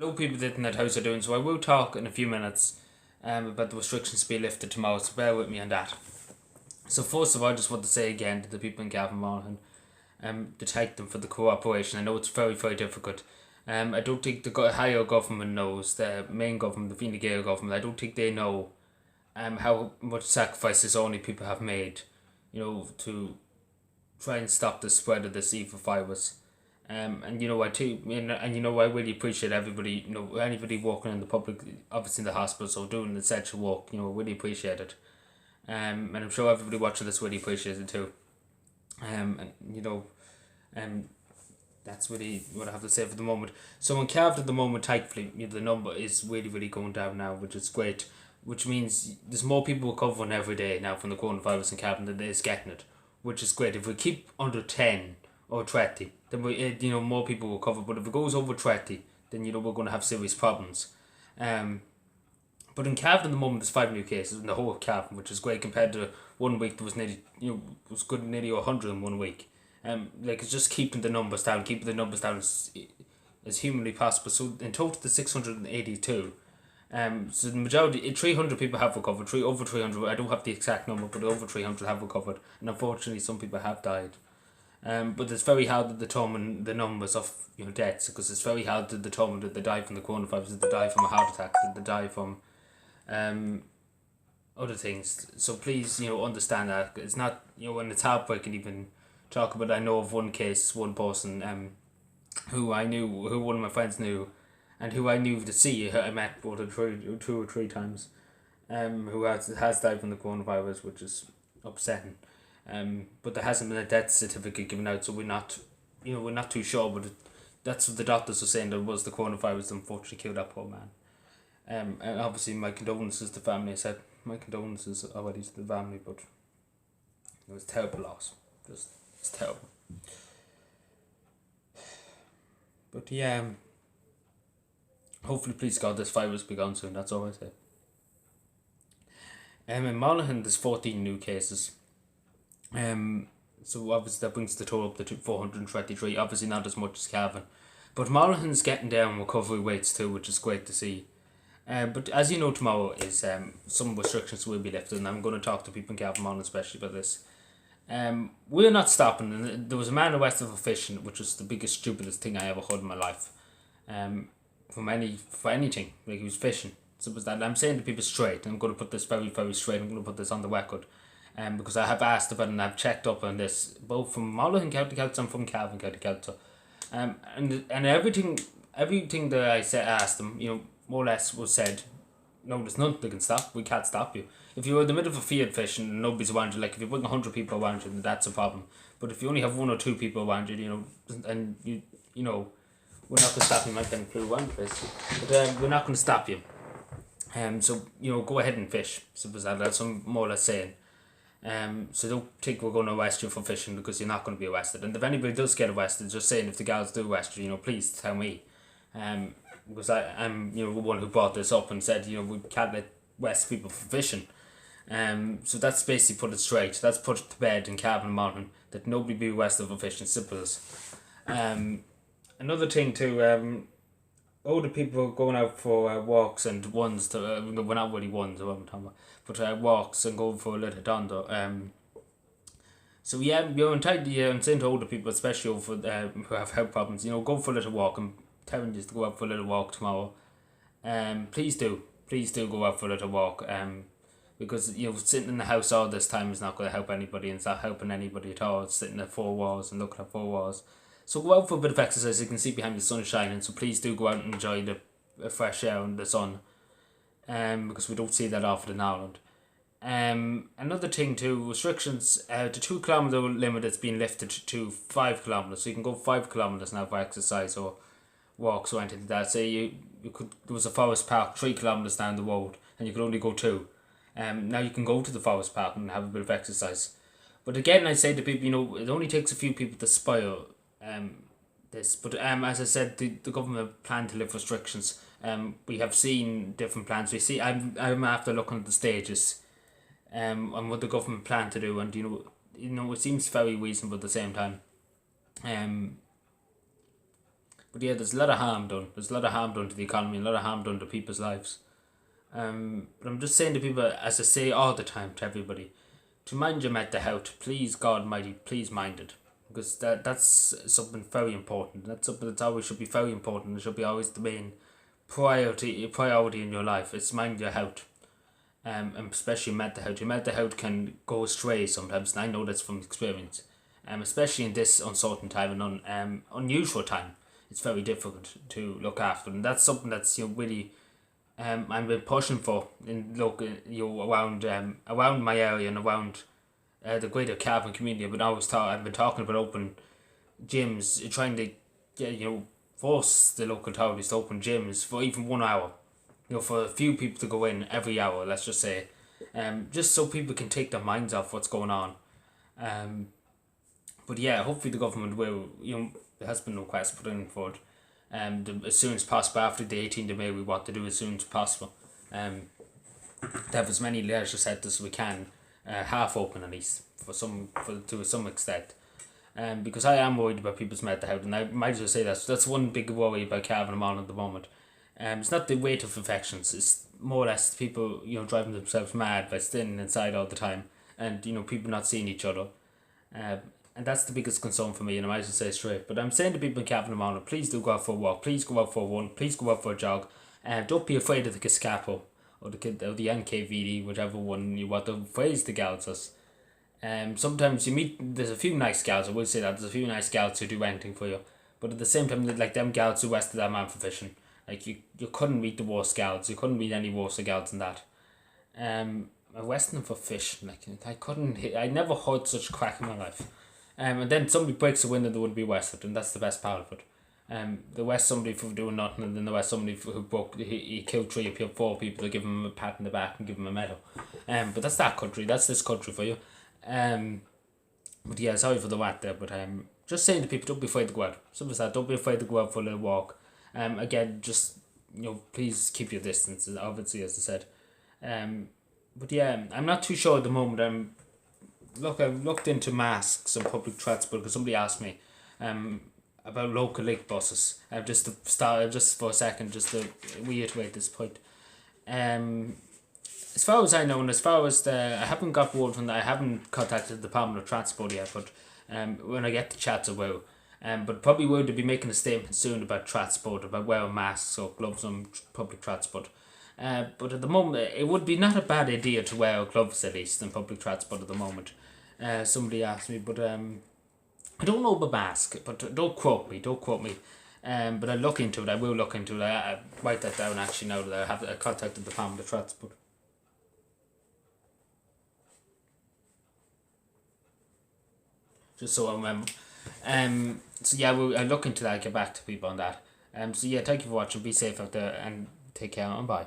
know people in that house are doing, so I will talk in a few minutes about the restrictions being lifted tomorrow, so bear with me on that. So first of all, I just want to say again to the people in Cavan and Monaghan, to thank them for the cooperation. I know it's very, very difficult. I don't think the higher government knows, the main government, the Fine Gael government, I don't think they know how much sacrifices only people have made, to try and stop the spread of this evil virus. And I too, I really appreciate everybody, anybody working in the public, obviously in the hospitals, or doing essential work, really appreciate it. And I'm sure everybody watching this really appreciates it too. And that's really what I have to say for the moment. So in Carved at the moment, thankfully, the number is really, really going down now, which is great. Which means there's more people recovering every day now from the coronavirus in Carved than there is getting it, which is great. If we keep under 10 or 20, then more people will recover. But if it goes over 20, then we're going to have serious problems. But in Cavan at the moment, there's 5 new cases in the whole of Cavan, which is great compared to 1 week. There was nearly 100 in 1 week. It's just keeping the numbers down, as humanly possible. So in total, there's 682. So the majority, 300 people have recovered. Over 300. I don't have the exact number, but over 300 have recovered, and unfortunately, some people have died. But it's very hard to determine the numbers of deaths, because it's very hard to determine that they die from the coronavirus, that they die from a heart attack, that they die from other things. So please, understand that it's not, when it's heartbreaking even talk about. I know of one case, one person who one of my friends knew, and who I knew to see. I met two or three times, who has died from the coronavirus, which is upsetting. But there hasn't been a death certificate given out, so we're not too sure. But that's what the doctors are saying. That was the coronavirus that unfortunately killed that poor man. And obviously my condolences to the family. I said my condolences already to the family, but it was a terrible loss. It's terrible. But yeah, hopefully, please God, this virus be gone soon. That's all I say. In Monaghan, there's 14 new cases. So obviously that brings the total up to 423. Obviously not as much as Cavan, but Monaghan's getting down recovery rates too, which is great to see. But as you know, tomorrow is some restrictions will be lifted, and I'm going to talk to people in Cavan Monaghan especially about this. We're not stopping. And there was a man arrested for fishing, which was the biggest, stupidest thing I ever heard in my life. For anything, like he was fishing. So it was that. I'm saying to people straight. I'm going to put this very, very straight. I'm going to put this on the record. Because I have asked about it and I've checked up on this, both from Monaghan County Council and from Cavan County Council. And everything that I asked them, more or less was said, no, there's nothing they can stop. We can't stop you. If you're in the middle of a field fishing and nobody's around you, like if you bring 100 people around you, then that's a problem. But if you only have 1 or 2 people around you, and we're not going to stop you. Might get flew around the place, but we're not going to stop you. So go ahead and fish. So that's what I'm more or less saying. So don't think we're going to arrest you for fishing, because you're not going to be arrested. And if anybody does get arrested, just saying, if the guards do arrest you, please tell me. Because I'm the one who brought this up and said, we can't arrest people for fishing. So that's basically put it straight. That's put it to bed in Cavan and Monaghan, that nobody be arrested for fishing. Simple as. Another thing too, older people going out for walks and ones to, we're not really ones, what I'm talking about, but walks and going for a little dondo. So yeah, I'm saying to older people, especially who have health problems, go for a little walk. I'm telling you to go out for a little walk tomorrow. Please do go out for a little walk. Because sitting in the house all this time is not going to help anybody, and it's not helping anybody at all. It's sitting at 4 walls and looking at 4 walls. So go out for a bit of exercise. You can see behind the sun shining, so please do go out and enjoy the fresh air and the sun. Because we don't see that often in Ireland. Another thing too, restrictions, the 2 kilometre limit has been lifted to 5 kilometres. So you can go 5 kilometres now for exercise or walks or anything like that. Say there was a forest park 3 kilometres down the road, and you could only go 2. Now you can go to the forest park and have a bit of exercise. But again, I say to people, it only takes a few people to spoil this. But as I said, the government plan to lift restrictions. We have seen different plans. I'm after looking at the stages, and what the government plan to do, and it seems very reasonable at the same time. But yeah, there's a lot of harm done. There's a lot of harm done to the economy, a lot of harm done to people's lives. But I'm just saying to people, as I say all the time to everybody, to mind your mental health, please God Almighty, please mind it, because that's something very important. That's something that's always should be very important. It should be always the main priority in your life. It's mind your health, and especially mental health. Your mental health can go astray sometimes, and I know that's from experience. Especially in this uncertain time and unusual time, it's very difficult to look after, and that's something that's really I've been pushing for in local around my area and around the greater Cavan community. I've been talking about open gyms, trying to get force the local authorities to open gyms for even 1 hour. For a few people to go in every hour. Let's just say, just so people can take their minds off what's going on. But yeah, hopefully the government will. There has been no request put in for it. As soon as possible after the 18th of May, we want to do as soon as possible. To have as many leisure centres as we can, half open at least to some extent. Because I am worried about people's mental health, and I might as well say that's one big worry about Cavan and Monaghan at the moment. It's not the rate of infections; it's more or less people driving themselves mad by staying inside all the time, and people not seeing each other. And that's the biggest concern for me, and I might as well say straight. But I'm saying to people in Cavan and Monaghan, please do go out for a walk, please go out for a run, please go out for a jog, and don't be afraid of the Gestapo or the NKVD, whichever one you want to phrase the gals us. Sometimes there's a few nice gals, I would say that, there's a few nice gals who do anything for you. But at the same time, like them gals who arrested that man for fishing, like you couldn't meet the worst gals, you couldn't meet any worse gals than that. Arresting them for fishing, I never heard such crack in my life. And then somebody breaks a window, they would be arrested, and that's the best part of it. They arrest somebody for doing nothing, and then they arrest somebody he killed 4 people, they give him a pat in the back and give him a medal. But that's that country, that's this country for you. But yeah, sorry for the whack there, but just saying to people, don't be afraid to go out. Simple as that, don't be afraid to go out for a little walk. Again, just please keep your distance, obviously, as I said. But yeah, I'm not too sure at the moment. I've looked into masks on public transport because somebody asked me about local link buses. Just to start, just for a second, just to reiterate this point. As far as I know, and as far as I haven't got word from that, I haven't contacted the Department of Transport yet, but when I get the chats I will. But probably will to be making a statement soon about transport, about wearing masks or gloves on public transport. But at the moment, it would be not a bad idea to wear gloves at least in public transport at the moment. Somebody asked me, but I don't know about mask, but don't quote me. But I look into it. I will look into it. I write that down actually now that I contacted the Department of Transport. Just so I remember. So yeah, I'll look into that. Get back to people on that. So yeah, thank you for watching. Be safe out there and take care and bye.